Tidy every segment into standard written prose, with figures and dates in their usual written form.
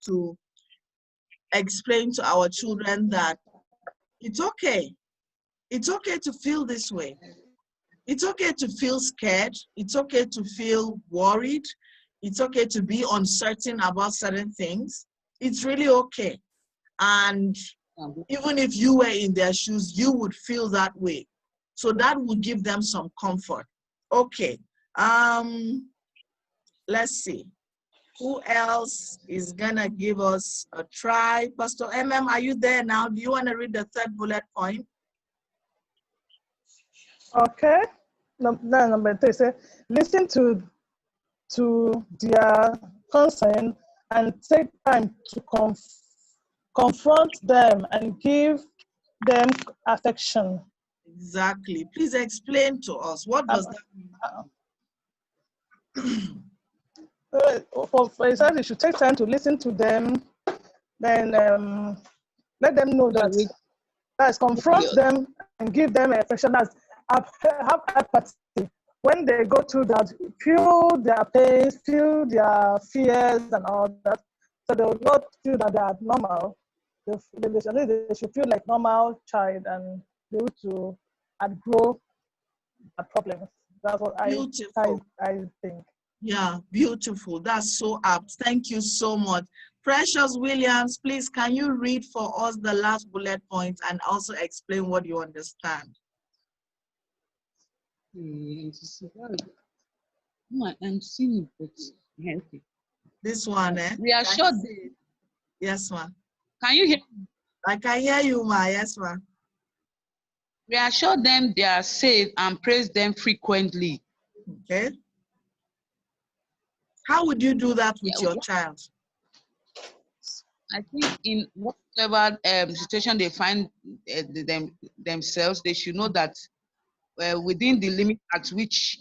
to explain to our children that it's okay. It's okay to feel this way. It's okay to feel scared. It's okay to feel worried. It's okay to be uncertain about certain things. It's really okay. And even if you were in their shoes, you would feel that way. So that would give them some comfort. Okay. Let's see. Who else is gonna give us a try? Pastor MM, are you there now? Do you want to read the third bullet point? Okay. Number 3 say, listen to their concern and take time to confront them and give them affection. Exactly. Please explain to us. What does that mean? For example, you should take time to listen to them, then let them know that confront them and give them affection. Have empathy. When they go through that, feel their pain, feel their fears and all that, so they will not feel that they are normal. They should feel like normal child and be able to outgrow the problems. That's what I think. Yeah, beautiful. That's so apt. Thank you so much. Precious Williams, please, can you read for us the last bullet point and also explain what you understand? I'm seeing it. This one, eh? Reassure them. Yes, ma'am. Can you hear? I can hear you, ma. Yes, ma'am. Reassure them they are safe and praise them frequently. Okay. How would you do that with your child? I think in whatever situation they find themselves, they should know that within the limit at which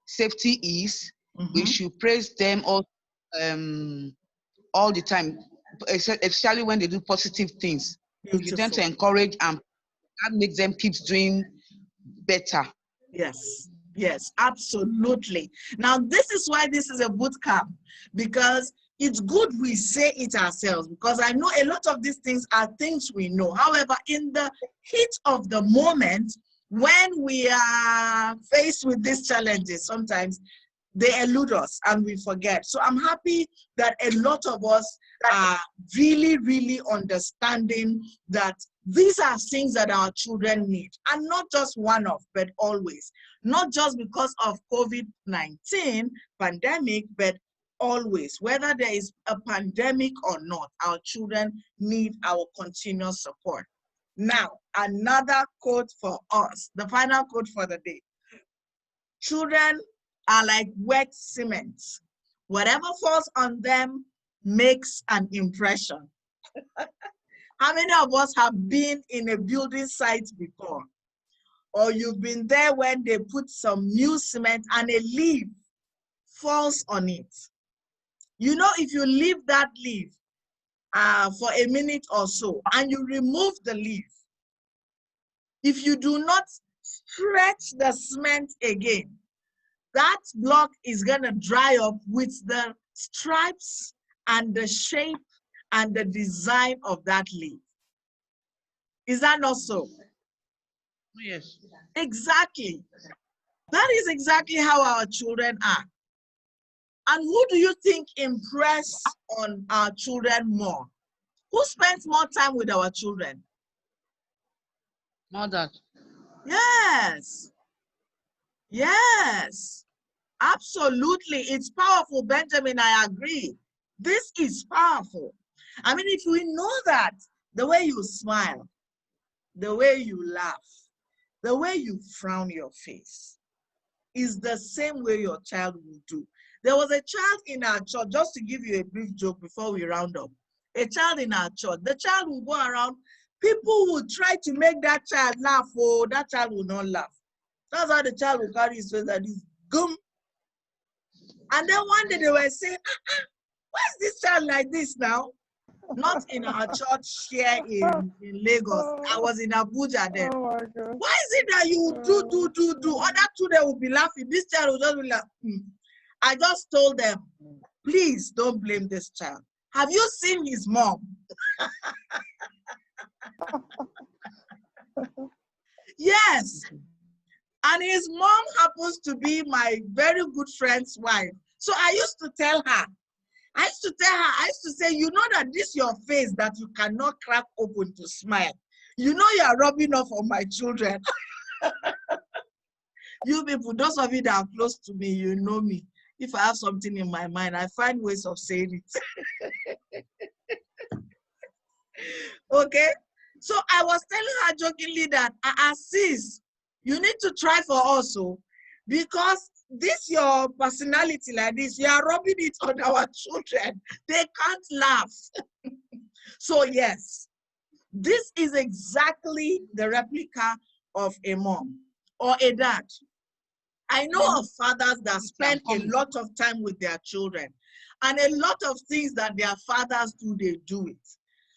safety is, we should praise them all the time, especially when they do positive things. You tend to encourage, and that makes them keep doing better. Yes, yes, absolutely. Now, this is why this is a boot camp, because it's good we say it ourselves, because I know a lot of these things are things we know. However, in the heat of the moment, when we are faced with these challenges, sometimes they elude us and we forget. So I'm happy that a lot of us are really, really understanding that these are things that our children need, and not just one-off, but always. Not just because of COVID-19 pandemic, but always. Whether there is a pandemic or not, our children need our continuous support. Now, another quote for us, the final quote for the day. Children are like wet cement. Whatever falls on them makes an impression. How many of us have been in a building site before? Or you've been there when they put some new cement and a leaf falls on it. You know, if you leave that leaf for a minute or so and you remove the leaf, if you do not stretch the cement again, that block is going to dry up with the stripes and the shape and the design of that leaf. Is that not so? Yes. Exactly. That is exactly how our children are. And who do you think impress on our children more? Who spends more time with our children? Mothers. Yes. Yes. Absolutely. It's powerful, Benjamin. I agree. This is powerful. I mean, if we know that the way you smile, the way you laugh, the way you frown your face is the same way your child will do. There was a child in our church, just to give you a brief joke before we round up. A child in our church, the child will go around, people will try to make that child laugh, oh, that child will not laugh. That's how the child will carry his face like this, gum. And then one day they were saying, why is this child like this now? Not in our church here in Lagos. I was in Abuja then. Oh my God. Why is it that you do? Other two, they will be laughing. This child will just be like, I just told them, Please don't blame this child. Have you seen his mom? Yes. And his mom happens to be my very good friend's wife. So I used to tell her, I used to say, you know that this your face that you cannot crack open to smile. You know you are rubbing off on my children. You people, those of you that are close to me, you know me. If I have something in my mind, I find ways of saying it. Okay? So I was telling her jokingly that, sis, you need to try for also, because this your personality like this, you are rubbing it on our children. They can't laugh. So yes, this is exactly the replica of a mom or a dad. I know of fathers that spend a lot of time with their children, and a lot of things that their fathers do, they do it.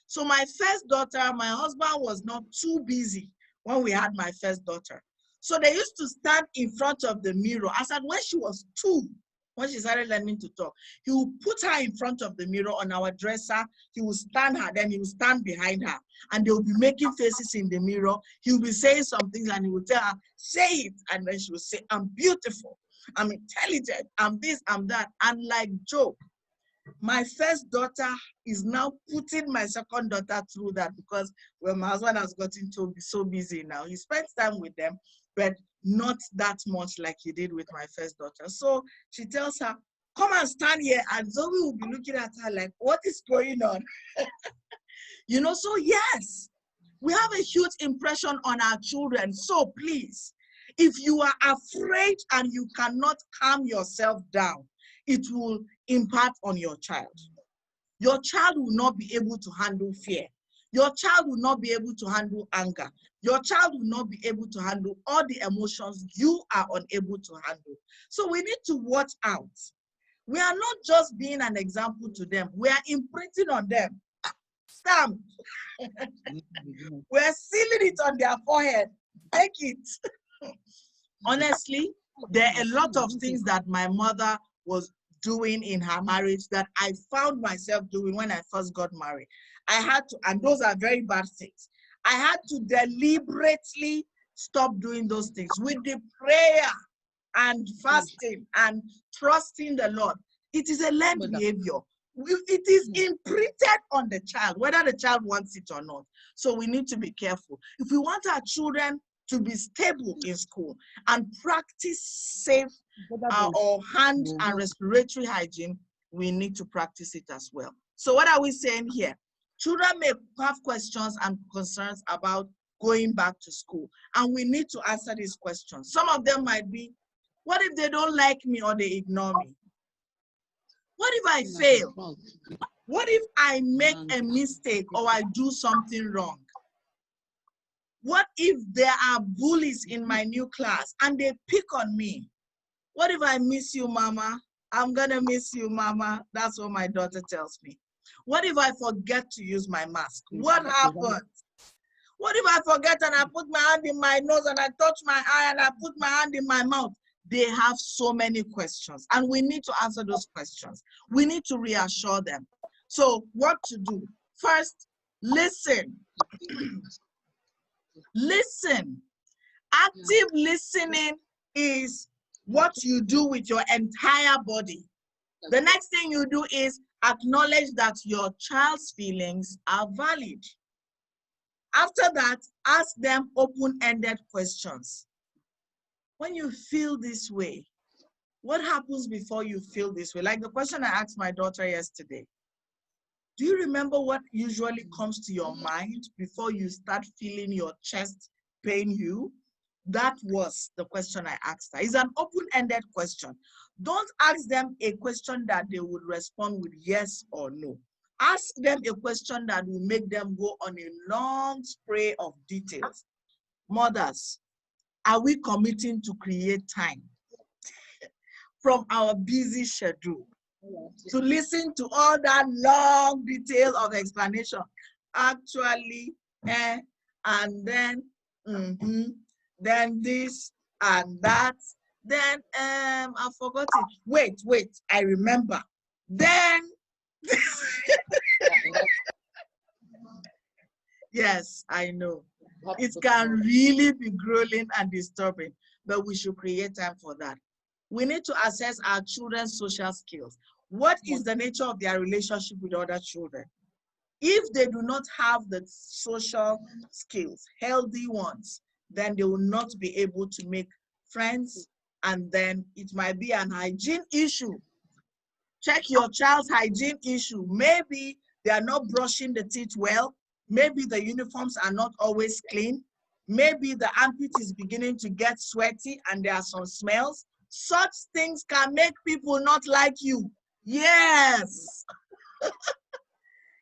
So my first daughter, my husband was not too busy when we had my first daughter. So they used to stand in front of the mirror. I said, when she was 2, when she started learning to talk, he would put her in front of the mirror on our dresser. He would stand her, then he would stand behind her, and they would be making faces in the mirror. He would be saying some things, and he would tell her, say it. And then she would say, I'm beautiful, I'm intelligent, I'm this, I'm that. And like Joe, my first daughter is now putting my second daughter through that, because when my husband has gotten to be so busy now, he spends time with them, but not that much like he did with my first daughter. So she tells her, come and stand here, and Zoe will be looking at her like, what is going on? You know, so yes, we have a huge impression on our children. So please, if you are afraid and you cannot calm yourself down, it will impact on your child. Your child will not be able to handle fear. Your child will not be able to handle anger. Your child will not be able to handle all the emotions you are unable to handle. So we need to watch out. We are not just being an example to them. We are imprinting on them. Stamp. We're sealing it on their forehead. Take it. Honestly, there are a lot of things that my mother was doing in her marriage that I found myself doing when I first got married. I had to, and those are very bad things. I had to deliberately stop doing those things with the prayer and fasting and trusting the Lord. It is a learned behavior. It is imprinted on the child, whether the child wants it or not. So we need to be careful. If we want our children to be stable in school and practice safe or hand and respiratory hygiene, we need to practice it as well. So what are we saying here? Children may have questions and concerns about going back to school, and we need to answer these questions. Some of them might be, what if they don't like me or they ignore me? What if I fail? What if I make a mistake or I do something wrong? What if there are bullies in my new class and they pick on me? What if I miss you, mama? I'm gonna miss you, mama. That's what my daughter tells me. What if I forget to use my mask? What happens? What if I forget and I put my hand in my nose and I touch my eye and I put my hand in my mouth? They have so many questions, and we need to answer those questions. We need to reassure them. So what to do? First, listen. Listen. Active listening is what you do with your entire body. The next thing you do is acknowledge that your child's feelings are valid. After that, ask them open-ended questions. When you feel this way, what happens before you feel this way? Like the question I asked my daughter yesterday. Do you remember what usually comes to your mind before you start feeling your chest pain you? That was the question I asked her. It's an open-ended question. Don't ask them a question that they would respond with yes or no. Ask them a question that will make them go on a long spray of details. Mothers, are we committing to create time from our busy schedule to listen to all that long detail of explanation? Actually, and then, then this and that, then I forgot it. Wait, I remember. then yes, I know. It can really be grueling and disturbing, but we should create time for that. We need to assess our children's social skills. What is the nature of their relationship with other children? If they do not have the social skills, healthy ones, then they will not be able to make friends, and then it might be an hygiene issue. Check your child's hygiene issue. Maybe they are not brushing the teeth well. Maybe the uniforms are not always clean. Maybe the armpit is beginning to get sweaty and there are some smells. Such things can make people not like you. Yes.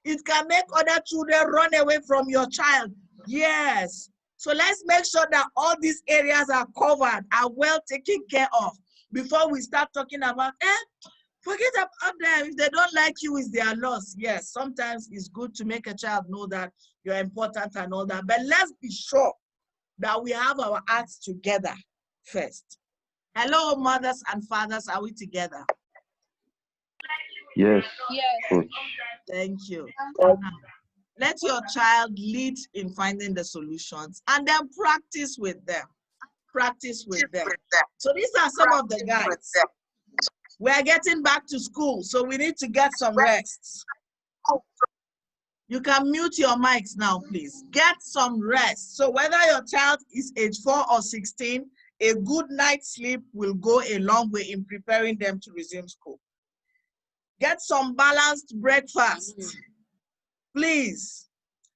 It can make other children run away from your child. Yes. So let's make sure that all these areas are covered, are well taken care of before we start talking about, forget about them. If they don't like you, it's their loss. Yes, sometimes it's good to make a child know that you're important and all that. But let's be sure that we have our acts together first. Hello, mothers and fathers. Are we together? Yes. Yes. Thank you. Let your child lead in finding the solutions and then practice with them. Practice with them. So these are some of the guides. We're getting back to school, so we need to get some rest. You can mute your mics now, please. Get some rest. So whether your child is age 4 or 16, a good night's sleep will go a long way in preparing them to resume school. Get some balanced breakfast. Please,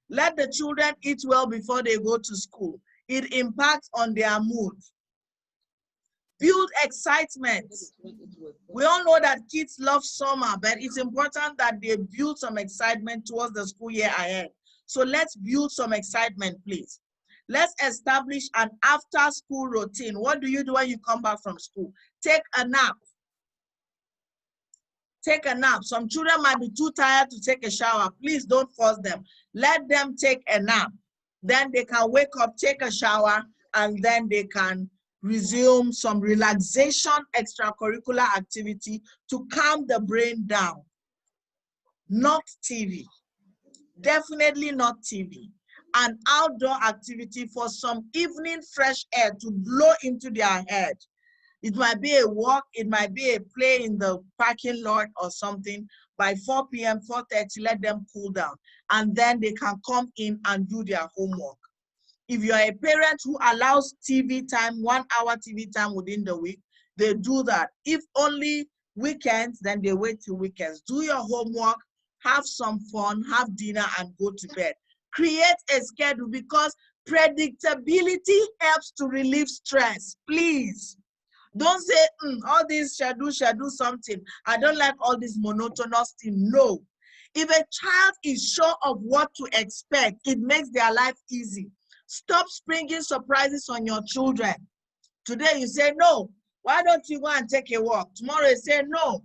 let the children eat well before they go to school. It impacts on their mood. Build excitement. We all know that kids love summer, but it's important that they build some excitement towards the school year ahead. So let's build some excitement, please. Let's establish an after-school routine. What do you do when you come back from school? Take a nap. Take a nap. Some children might be too tired to take a shower. Please don't force them. Let them take a nap. Then they can wake up, take a shower, and then they can resume some relaxation extracurricular activity to calm the brain down. Not TV. Definitely not TV. An outdoor activity for some evening fresh air to blow into their head. It might be a walk, it might be a play in the parking lot or something. By 4 p.m., 4:30, let them cool down. And then they can come in and do their homework. If you're a parent who allows TV time, 1 hour TV time within the week, they do that. If only weekends, then they wait till weekends. Do your homework, have some fun, have dinner, and go to bed. Create a schedule because predictability helps to relieve stress. Please. Don't say, all this schedule something. I don't like all this monotonous thing. No. If a child is sure of what to expect, it makes their life easy. Stop springing surprises on your children. Today you say, no, why don't you go and take a walk? Tomorrow you say, no,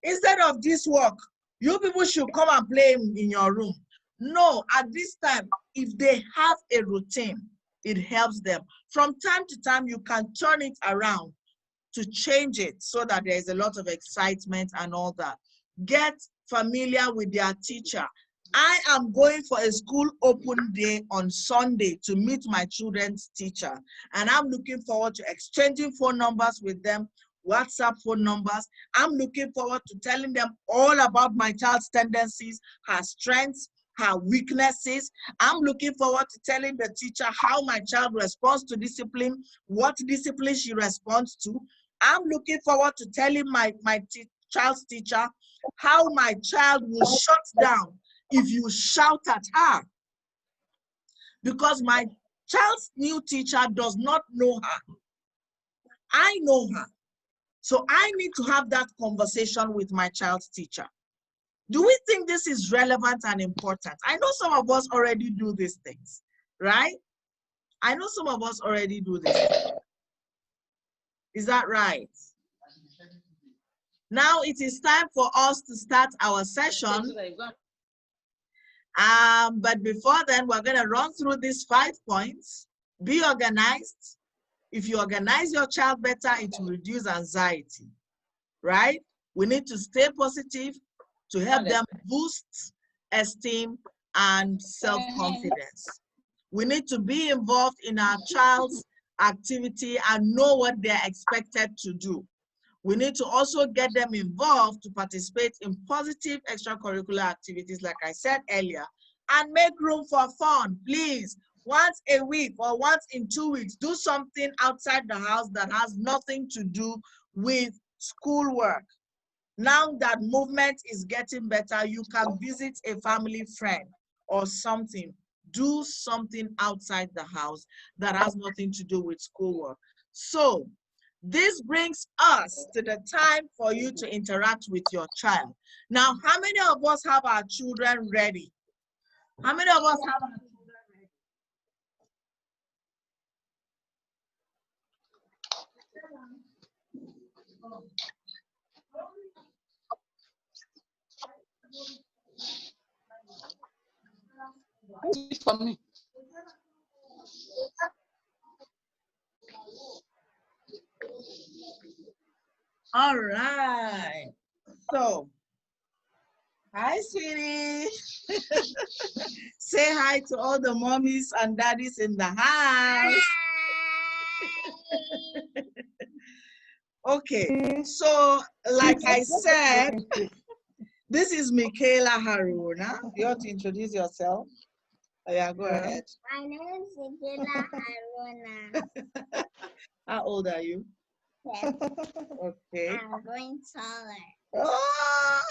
instead of this walk, you people should come and play in your room. No, at this time, if they have a routine, it helps them. From time to time, you can turn it around to change it so that there is a lot of excitement and all that. Get familiar with their teacher. I am going for a school open day on Sunday to meet my children's teacher. And I'm looking forward to exchanging phone numbers with them, WhatsApp phone numbers. I'm looking forward to telling them all about my child's tendencies, her strengths, her weaknesses. I'm looking forward to telling the teacher how my child responds to discipline, what discipline she responds to. I'm looking forward to telling my child's teacher how my child will shut down if you shout at her. Because my child's new teacher does not know her. I know her. So I need to have that conversation with my child's teacher. Do we think this is relevant and important? I know some of us already do these things, right? I know some of us already do this. Is that right? Now it is time for us to start our session. But before then, we're going to run through these 5 points. Be organized. If you organize your child better, it will reduce anxiety, right? We need to stay positive, to help them boost esteem and self-confidence. We need to be involved in our child's activity and know what they're expected to do. We need to also get them involved to participate in positive extracurricular activities, like I said earlier, and make room for fun, please. Once a week or once in 2 weeks, do something outside the house that has nothing to do with schoolwork. Now that movement is getting better, you can visit a family friend or something. Do something outside the house that has nothing to do with schoolwork. So this brings us to the time for you to interact with your child. Now, how many of us have our children ready? How many of us have our children ready? For me. All right. So, hi, sweetie. Say hi to all the mommies and daddies in the house. Okay, so like I said, this is Michaela Haruna. You want to introduce yourself? Oh, yeah, go ahead. My name is Michaela Haruna. How old are you? Yes, Okay. I'm growing taller. Oh,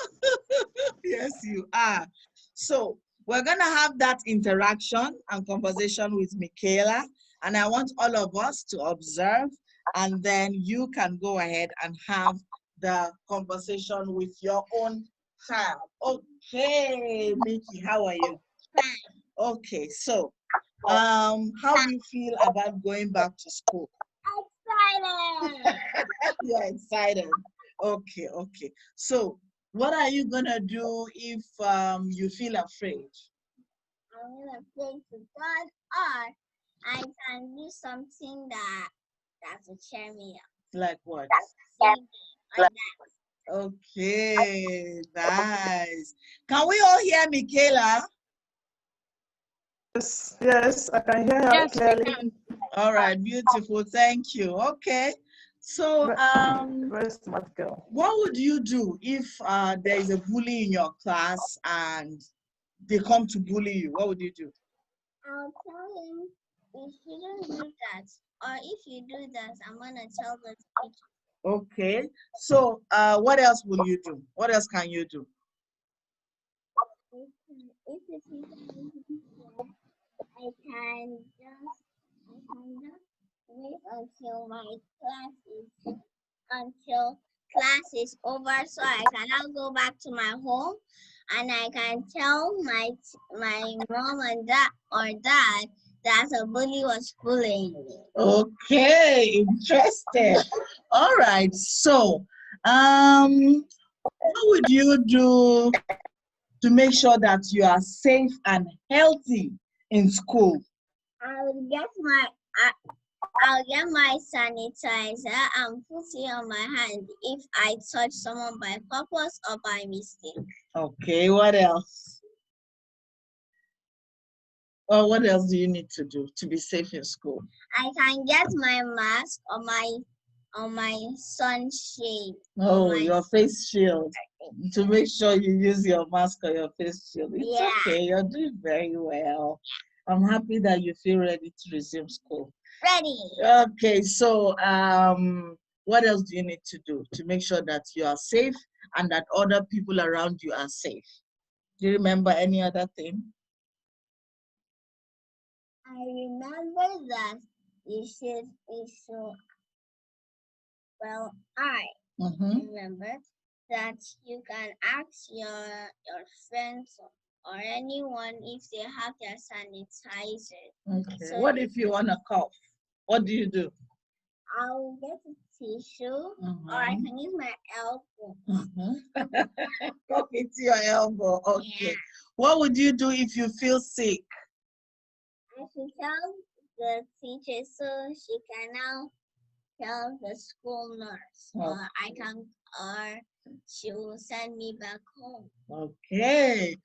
yes, you are. So we're going to have that interaction and conversation with Michaela, and I want all of us to observe, and then you can go ahead and have the conversation with your own child. Okay, Mickey, how are you? Fine. Okay, so how do you feel about going back to school? Excited. You're excited. Okay, okay. So what are you gonna do if you feel afraid? I'm gonna play to God, or I can do something that will cheer me up. Like what? Singing or that. Okay, nice. Can we all hear Michaela? Yes, yes, I can hear her Yes, clearly. All right, beautiful. Thank you. Okay. So Very smart girl. what would you do if there is a bully in your class and they come to bully you? What would you do? I'll tell him if you don't do that, or if you do that, I'm gonna tell the teacher. Okay. So what else will you do? What else can you do? If the teacher isn't there, I can just wait until class is over, so I can now go back to my home, and I can tell my mom and dad that a bully was bullying me. Okay, interesting. All right. So what would you do to make sure that you are safe and healthy in school? I'll get my sanitizer and put it on my hand if I touch someone by purpose or by mistake. Okay, what else? Well, what else do you need to do to be safe in school? I can get my mask or my sunshade. Oh, your face shield. To make sure you use your mask or your face shield. It's okay, you're doing very well. I'm happy that you feel ready to resume school. Ready. Okay, so what else do you need to do to make sure that you are safe and that other people around you are safe? Do you remember any other thing? I remember that you should well, I remember that you can ask your friends or anyone if they have their sanitizer. Okay. So What if you want to cough? What do you do? I'll get a tissue or I can use my elbow. Cough into your elbow. Okay. Yeah. What would you do if you feel sick? I should tell the teacher so she can now tell the school nurse. Or or she will send me back home. Okay.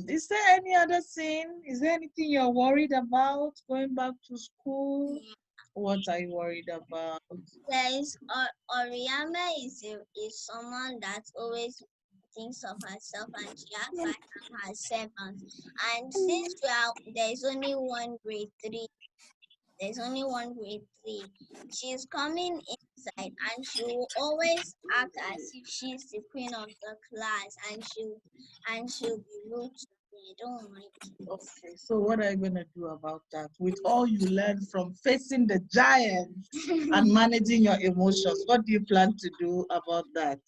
Is there any other thing? Is there anything you're worried about going back to school? What are you worried about? There is Oriana is someone that always thinks of herself and she acts like herself. And since there is only one grade 3, she's coming inside and she will always act as if she's the queen of the class and she'll be rude to me. I don't like it. Okay, so what are you going to do about that? With all you learned from facing the giants and managing your emotions, what do you plan to do about that?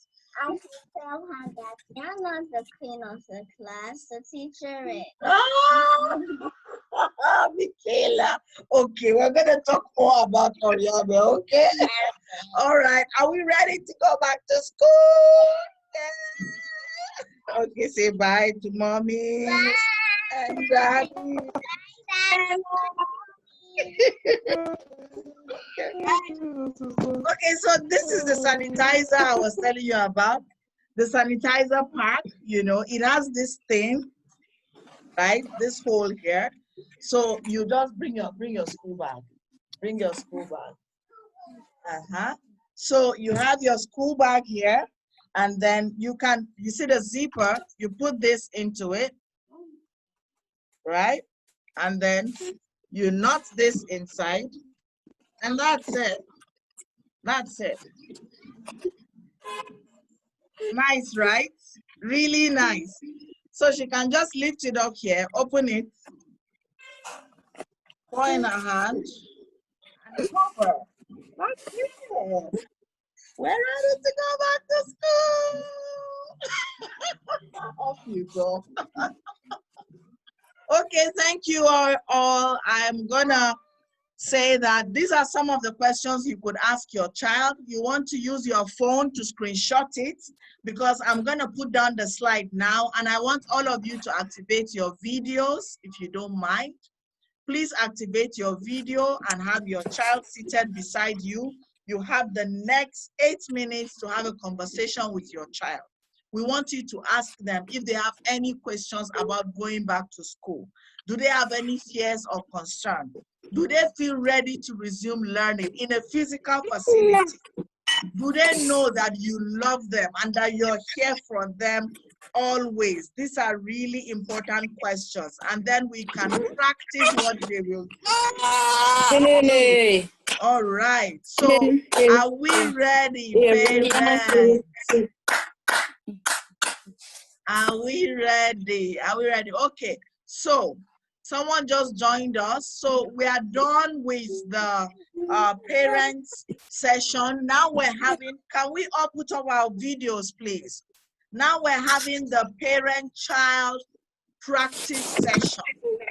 I can tell her that you're not the queen of the class, the teacher is. Michaela. Okay, we're going to talk more about Oriana, okay? All right, are we ready to go back to school? Yeah. Okay, say bye to mommy and daddy. Okay, so this is the sanitizer I was telling you about. The sanitizer pack, you know, it has this thing, right? This hole here. So you just bring your school bag. Bring your school bag. So you have your school bag here, and then you see the zipper, you put this into it, right? And then you knot this inside, and that's it. That's it. Nice, right? Really nice. So she can just lift it up here, open it, pour in her hand, and cover. That's it. We're ready to go back to school. Off you go. Okay, thank you all. I'm gonna say that these are some of the questions you could ask your child. You want to use your phone to screenshot it because I'm gonna put down the slide now, and I want all of you to activate your videos if you don't mind. Please activate your video and have your child seated beside you. You have the next 8 minutes to have a conversation with your child. We want you to ask them if they have any questions about going back to school. Do they have any fears or concern? Do they feel ready to resume learning in a physical facility? Do they know that you love them and that you're here for them always? These are really important questions. And then we can practice what they will do. All right. So are we ready, parents? Are we ready? Are we ready? Okay. So someone just joined us. So we are done with the parents session. Now we're having, can we all put up our videos, please? Now we're having the parent-child practice session.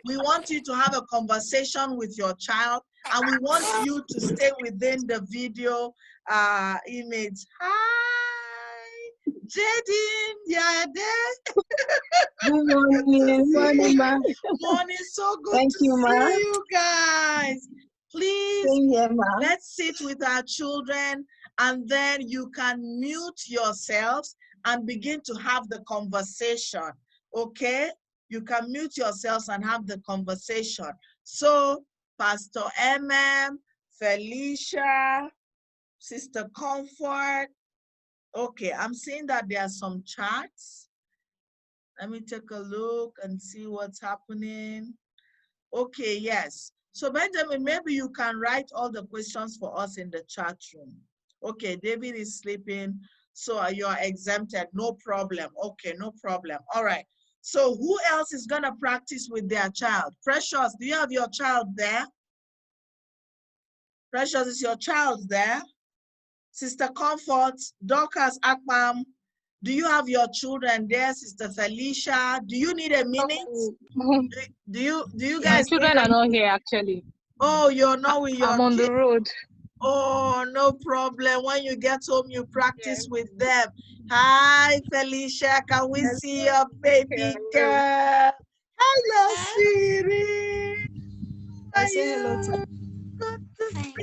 We want you to have a conversation with your child, and we want you to stay within the video image. Hi, Jadine, yeah, there. Good morning, morning, ma. Morning, so good Thank to you, ma. see you guys. Please, Same here, ma. let's sit with our children, and then you can mute yourselves and begin to have the conversation, okay? You can mute yourselves and have the conversation. So, Pastor Felicia, Sister Comfort. Okay, I'm seeing that there are some chats. Let me take a look and see what's happening. Okay, yes. So Benjamin, maybe you can write all the questions for us in the chat room. Okay, David is sleeping, so you are exempted, no problem. Okay, no problem. All right. So who else is gonna practice with their child? Precious, do you have your child there? Precious, is your child there? Sister Comfort, Dorcas Akpam, do you have your children there? Sister Felicia, do you need a minute? Do you guys? My children are not here actually. Oh, you're not with your I'm on kids. the road. Oh, no problem. When you get home, you practice with them. Hi, Felicia. Can we see your baby girl? Hello, sweetie. I say hello to Good to see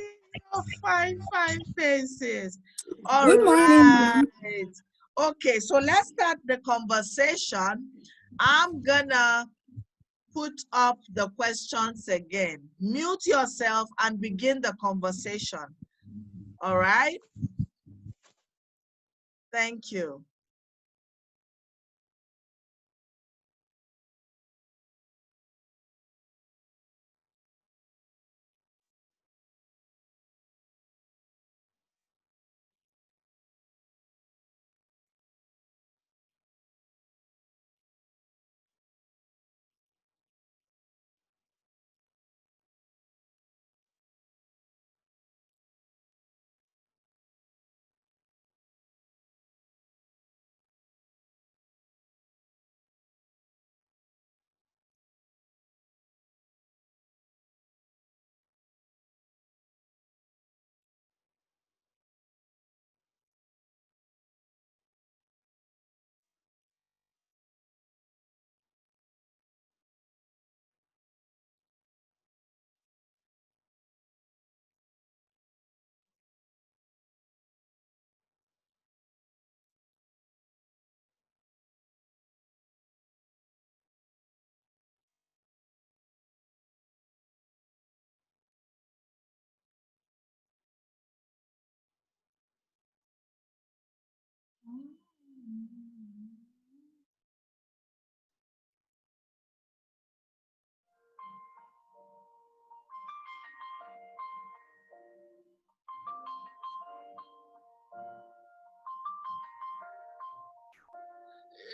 you. Fine faces. All Good morning, right. ma'am. Okay, so let's start the conversation. I'm gonna put up the questions again. Mute yourself and begin the conversation. All right? Thank you.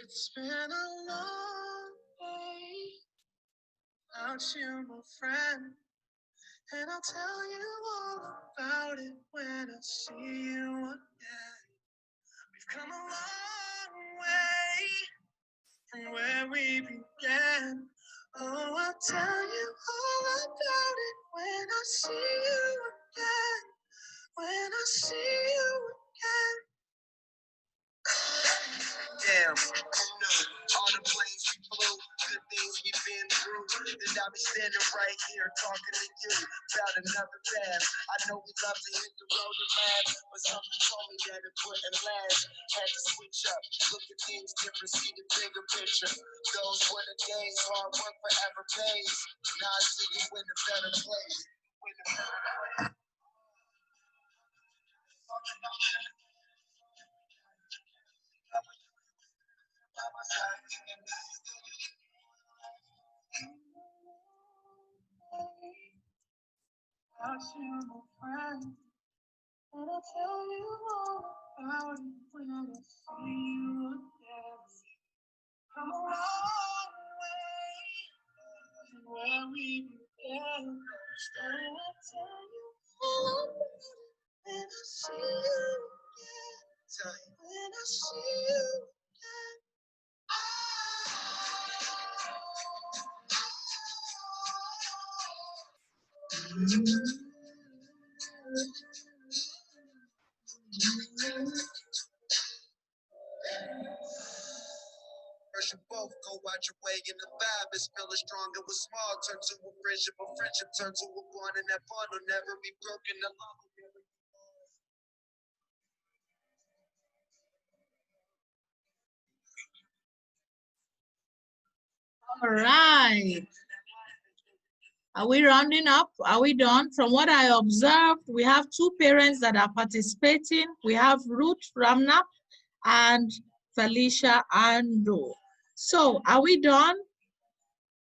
It's been a long day without you, my friend, and I'll tell you all about it when I see you again. We've come a long way from where we began. Oh, I'll tell you all about it when I see you again. When I see you again. Damn, all the planes we flew, good things we've been through. Then I'll be standing right here talking to you about another path. I know we love to hit the road and laugh, but something told me that it wouldn't last. Had to switch up, look at things different, see the bigger picture. Those were the days, hard work forever pays. Now I see you in a better place. I'll see my friend, and I'll tell you all about it when I see you again. Come a long way from where we began. So I'll tell you all about it when I see you again. Tell you when I see you again. First you both go out your way and the vibe is feeling strong. It was small, turn to a friendship turn to a bond, and that bond will never be broken. The love will never be lost. All right. Are we rounding up? Are we done? From what I observed, we have two parents that are participating. We have Ruth Ramnap and Felicia Ando. So are we done?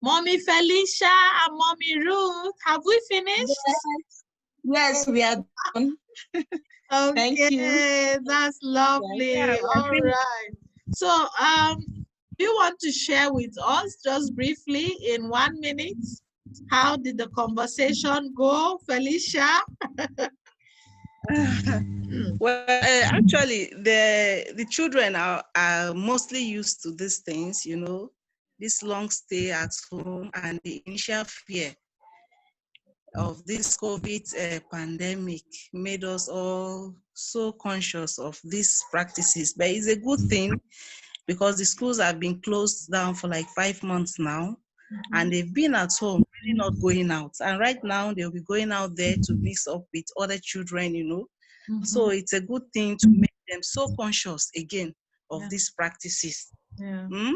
Mommy Felicia and Mommy Ruth, have we finished? Yes, we are done. Okay, Thank you. that's lovely. Yeah, All right. So, do you want to share with us just briefly in 1 minute? How did the conversation go, Felicia? Well, actually, the children are mostly used to these things, you know, this long stay at home and the initial fear of this COVID pandemic made us all so conscious of these practices. But it's a good thing because the schools have been closed down for like 5 months now, and they've been at home really not going out. And right now, they'll be going out there to mix up with other children, you know. So it's a good thing to make them so conscious again of these practices. Yeah. Mm?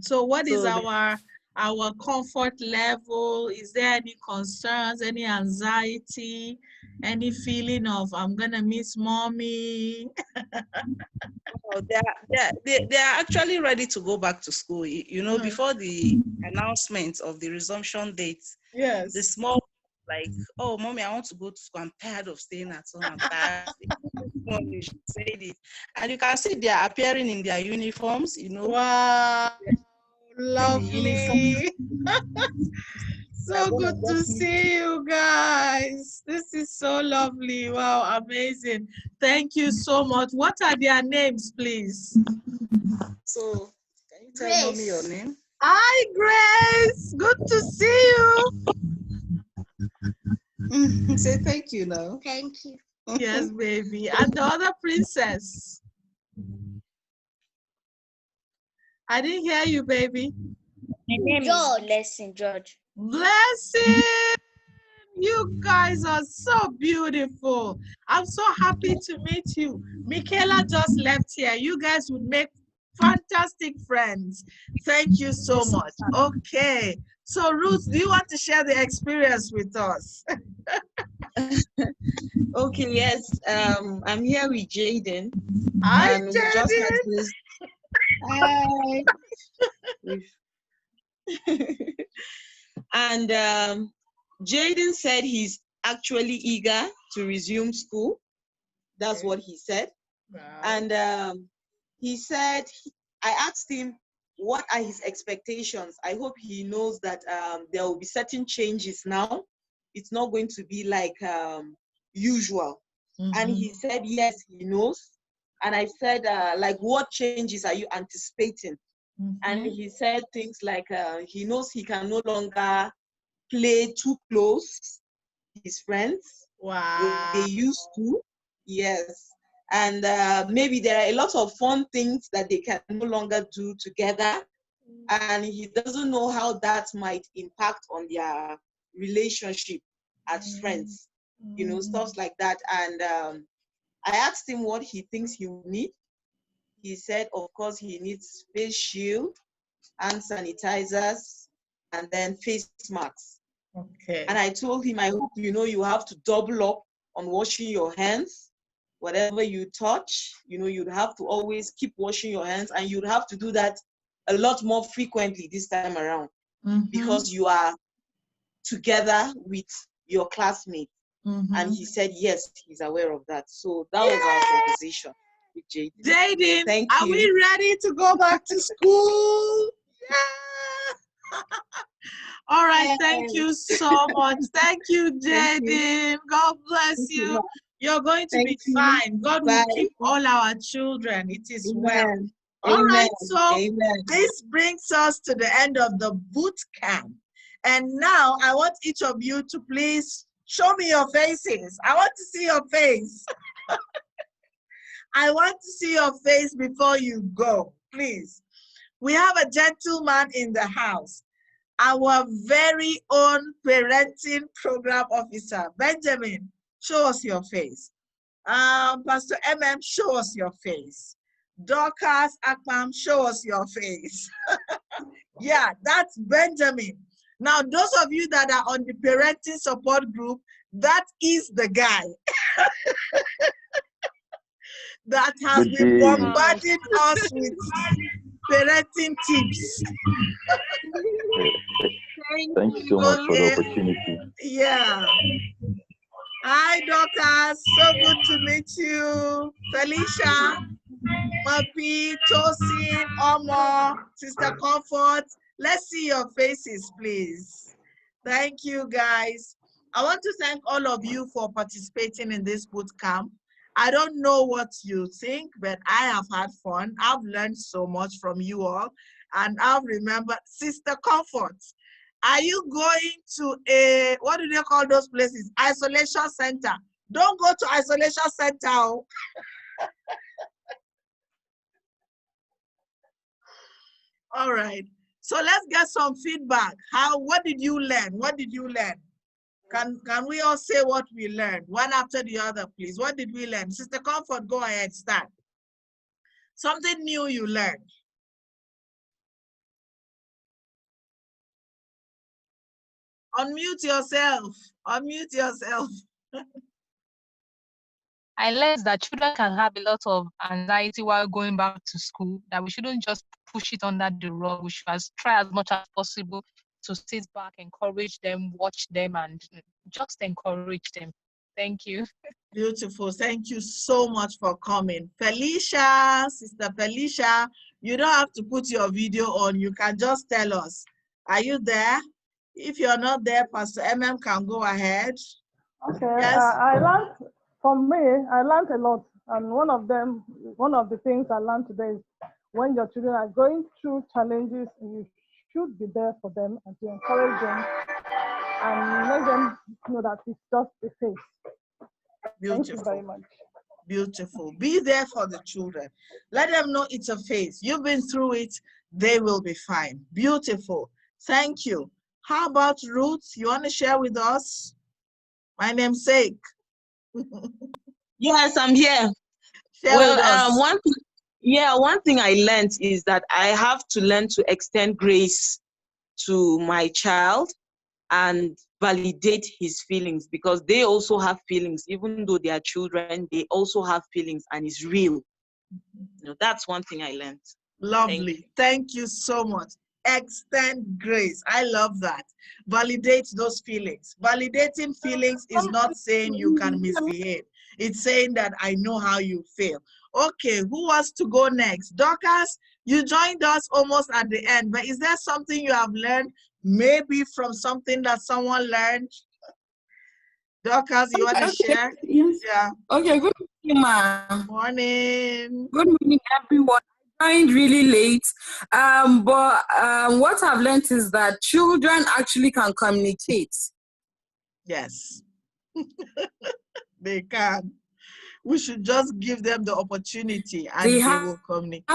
So what is So our comfort level? Is there any concerns, any anxiety, any feeling of I'm gonna miss mommy? they are actually ready to go back to school. You know, before the announcement of the resumption date, Yes. the small like, oh, mommy, I want to go to school. I'm tired of staying at home. I'm tired of staying at home. You should say it. And you can see they are appearing in their uniforms, you know. Wow, The uniform. lovely. So good to see you guys. This is so lovely. Wow, amazing. Thank you so much. What are their names, please? So, can you tell mommy your name? Hi, Grace. Good to see you. Say thank you now. Thank you. Yes, baby. And the other princess. I didn't hear you, baby. My name is Blessing George. Blessing. You guys are so beautiful. I'm so happy to meet you. Michaela just left here. You guys would make fantastic friends. Thank you so much. Okay. So Ruth, do you want to share the experience with us? Okay, yes. I'm here with Jaden. Hi, And we just had Jaden. this. Hi. And Jaden said he's actually eager to resume school. That's what he said. Wow. And he said, I asked him, what are his expectations? I hope he knows that there will be certain changes now. It's not going to be like usual. And he said, yes, he knows. And I said, like, what changes are you anticipating? And he said things like, he knows he can no longer play too close with his friends. Wow. They used to, yes. And maybe there are a lot of fun things that they can no longer do together. And he doesn't know how that might impact on their relationship as friends, you know, stuff like that. And I asked him what he thinks he will need. He said, of course, he needs face shield, hand sanitizers, and then face masks. Okay. And I told him, I hope you know you have to double up on washing your hands. Whatever you touch, you know, you'd have to always keep washing your hands, and you'd have to do that a lot more frequently this time around because you are together with your classmates. And he said, yes, he's aware of that. So that was our conversation with Jaden. Jaden, Thank are you. we ready to go back to school? Yeah. All right, thank you so much. Thank you, Jaden. God bless you. You're going to be fine. God will keep all our children. It is well. All right, so this brings us to the end of the boot camp. And now I want each of you to please show me your faces. I want to see your face. I want to see your face before you go, please. We have a gentleman in the house, our very own parenting program officer. Benjamin, show us your face. Pastor MM, show us your face. Dorcas Akpam, show us your face. Yeah, that's Benjamin. Now, those of you that are on the parenting support group, that is the guy that has been bombarding us with parenting tips. Thank you so much for the opportunity. Yeah. Hi, Dorcas. So good to meet you. Felicia, Mapi, Tosin, Omo, Sister Comfort. Let's see your faces, please. Thank you, guys. I want to thank all of you for participating in this boot camp. I don't know what you think, but I have had fun. I've learned so much from you all. And I've remembered Sister Comfort. Are you going to a, what do they call those places? Isolation center. Don't go to isolation center. All right. So let's get some feedback. What did you learn? What did you learn? Can we all say what we learned? One after the other, please. What did we learn? Sister Comfort, go ahead, start. Something new you learned. Unmute yourself. Unmute yourself. I learned that children can have a lot of anxiety while going back to school, that we shouldn't just push it under the rug. We should try as much as possible to sit back, encourage them, watch them, and just encourage them. Thank you. Beautiful. Thank you so much for coming. Felicia, Sister Felicia, you don't have to put your video on. You can just tell us. Are you there? If you're not there, Pastor MM can go ahead. Okay, Yes. I learned, from me, I learned a lot. And one of the things I learned today is when your children are going through challenges, you should be there for them and to encourage them and make them know that it's just a phase. Beautiful. Thank you very much. Beautiful. Be there for the children. Let them know it's a phase. You've been through it. They will be fine. Beautiful. Thank you. How about Ruth? You want to share with us? My namesake. Yes, I'm here. Share with us. One thing I learned is that I have to learn to extend grace to my child and validate his feelings, because they also have feelings. Even though they are children, they also have feelings, and it's real. That's one thing I learned. Lovely. Thank you so much. Extend grace. I love that. Validate those feelings. Validating feelings is not saying you can misbehave. It's saying that I know how you feel. Okay, who wants to go next? Dorcas, you joined us almost at the end, but is there something you have learned, maybe from something that someone learned? Dorcas, you want to share? Yes. Yeah. Okay, good morning, ma'am. Morning. Good morning, everyone. I joined really late, but what I've learned is that children actually can communicate. Yes, they can. We should just give them the opportunity and they will communicate.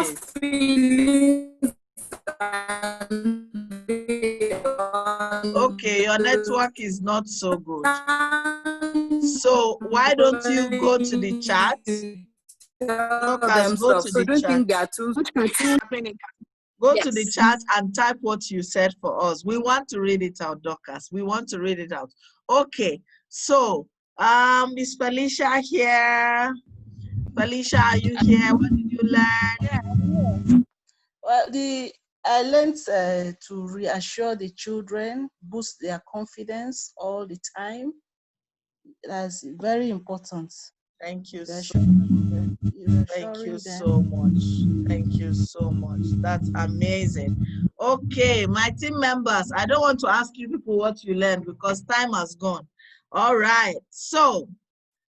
Okay, your network is not so good. So why don't you go to the chat? Lucas, go to the chat. Go to the chat and type what you said for us. We want to read it out, Dorcas. We want to read it out. Okay, so is Felicia here? Felicia, are you here? What did you learn? Well, I learned to reassure the children, boost their confidence all the time. That's very important. Thank you. Thank you so much. Thank you so much. That's amazing. Okay, my team members, I don't want to ask you people what you learned because time has gone. All right, so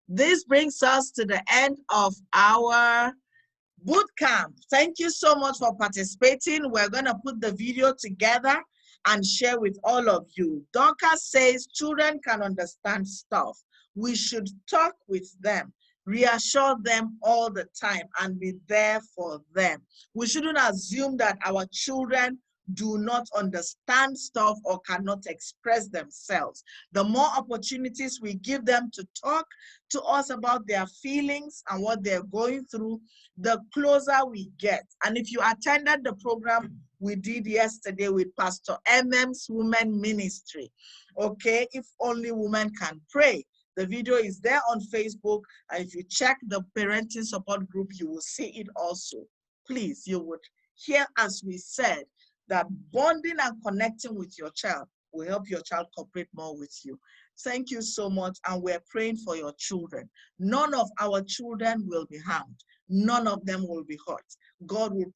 this brings us to the end of our boot camp. Thank you so much for participating. We're going to put the video together and share with all of you. Dorcas says children can understand stuff. We should talk with them, reassure them all the time, and be there for them. We shouldn't assume that our children do not understand stuff or cannot express themselves. The more opportunities we give them to talk to us about their feelings and what they're going through, the closer we get. And if you attended the program we did yesterday with Pastor MM's Women Ministry, okay, if only women can pray. The video is there on Facebook, and if you check the parenting support group, you will see it also. Please, you would hear, as we said, that bonding and connecting with your child will help your child cooperate more with you. Thank you so much, and we're praying for your children. None of our children will be harmed. None of them will be hurt. God will